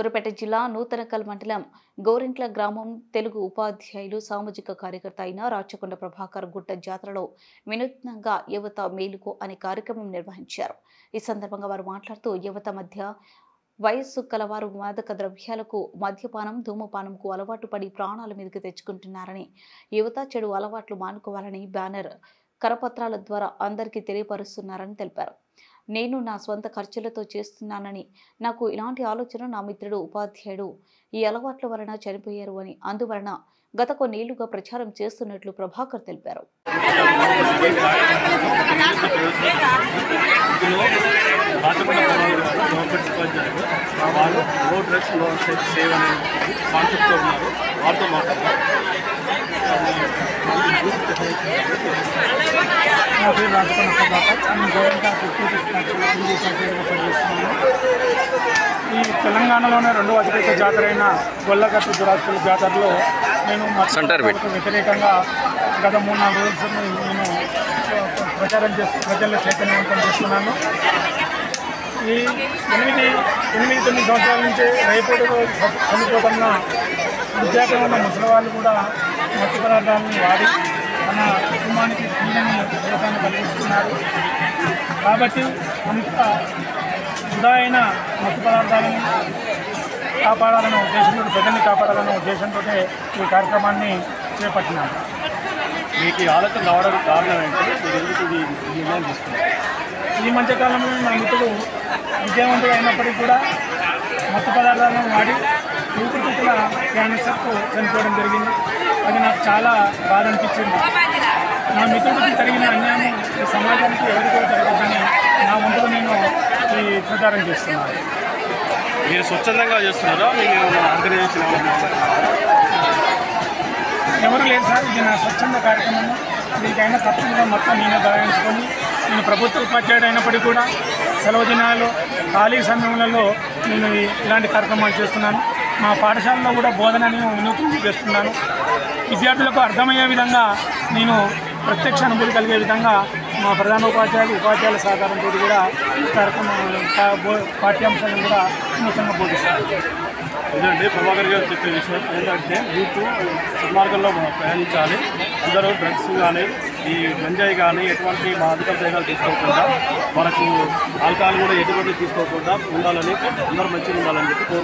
సూర్యాపేట జిల్లా నూతనకల్ మండలం గోరింట్ల గ్రామం తెలుగు ఉపాధ్యాయులు సామాజిక కార్యకర్త అయిన రాచకొండ ప్రభాకర్ గుట్ట జాతరలో వినూత్నంగా యువత మేలుకో అనే కార్యక్రమం నిర్వహించారు. ఈ సందర్భంగా వారు మాట్లాడుతూ యువత మధ్య వయస్సు కలవారు మాదక ద్రవ్యాలకు, మద్యపానం, ధూమపానంకు అలవాటు పడి ప్రాణాల మీదకి తెచ్చుకుంటున్నారని, యువత చెడు అలవాట్లు మానుకోవాలని బ్యానర్ కరపత్రాల ద్వారా అందరికీ తెలియపరుస్తున్నారని తెలిపారు. నేను నా స్వంత ఖర్చులతో చేస్తున్నానని, నాకు ఇలాంటి ఆలోచన నా మిత్రుడు ఉపాధ్యాయుడు ఈ అలవాట్ల వలన చనిపోయారు అని, అందువలన గత కొన్నేళ్లుగా ప్రచారం చేస్తున్నట్లు ప్రభాకర్ తెలిపారు. నా పేరు రాచకొండ ప్రభాకర్. నేను గోరింట్ల ఈ తెలంగాణలోనే రెండవ అతిపెద్ద జాతర అయిన గొల్లగట్టు దురాత్మల జాతరలో నేను మతాలకు వ్యతిరేకంగా గత 3-4 రోజుల నేను ప్రచారం చేస్తూ ప్రజలను చైతన్యవంతం చేస్తున్నాను. ఈ 8-9 సంవత్సరాల నుంచి రేపటిలో చనిపోతున్న విద్యార్థులు ఉన్న ముసలి వాళ్ళు కూడా మత్తు పదార్థాలను వాడి మన కుటుంబానికి తీరని ఉపయోగాన్ని కలిగిస్తున్నారు. కాబట్టి అంత వృధా అయిన మత్తు పదార్థాలను కాపాడాలనే ఉద్దేశంతో, ప్రజల్ని కాపాడాలనే ఉద్దేశంతో ఈ కార్యక్రమాన్ని చేపట్టినారు. మీకు ఈ ఆలోచన రావడానికి కారణం ఏంటంటే మీరు ఎందుకు ఇది నిర్ణయం తీసుకున్నారు? ఈ మధ్యకాలంలో నా మిత్రుడు విద్యావంతుడు అయినప్పటికీ కూడా మత్తు పదార్థాలను వాడి ఊపిరితిత్తుల క్యాన్సర్కు చనిపోవడం జరిగింది. అది నాకు చాలా బాధ అనిపించింది. నా మిత్రుడికి జరిగిన అన్యాయం ఈ సమాజానికి ఎవరికో జరగదని నా వంతుగా నేను ఈ ప్రచారం చేస్తున్నాను. మీరు స్వచ్ఛందంగా చేస్తున్నారా? మేము ఆర్గనైజేషన్ ఎవరు లేదు సార్, ఇది నా స్వచ్ఛంద కార్యక్రమము. దీనికైనా ఖర్చుగా మొత్తం నేను భరించుకొని, నేను ప్రభుత్వ ఉపాధ్యాయుడు అయినప్పటికీ కూడా సెలవు దినాలు, ఖాళీ సమయంలో నేను ఇలాంటి కార్యక్రమాలు చేస్తున్నాను. మా పాఠశాలలో కూడా బోధనని వినూత్నం చేస్తున్నాను. విద్యార్థులకు అర్థమయ్యే విధంగా నేను ప్రత్యక్ష అనుభూతి కలిగే విధంగా మా ప్రధాన ఉపాధ్యాయుల సహకారంతో కూడా ఈ కార్యక్రమం పాఠ్యాంశాలను కూడా నూతనంగా బోధిస్తారు. ఇదండి ప్రభాకర్ గారు చెప్పే విషయం ఏంటంటే యూత్ సన్మార్గంలో ప్రయాణించాలి. అందరూ డ్రగ్స్ కానీ, ఈ గంజాయి కానీ ఎటువంటి మాదక ద్రవ్యాలు తీసుకోకుండా, మనకు ఆల్కహాల్ కూడా ఎటువంటి తీసుకోకుండా ఉండాలని, అందరూ మంచిగా ఉండాలని చెప్పి కోరుకుంటున్నాను.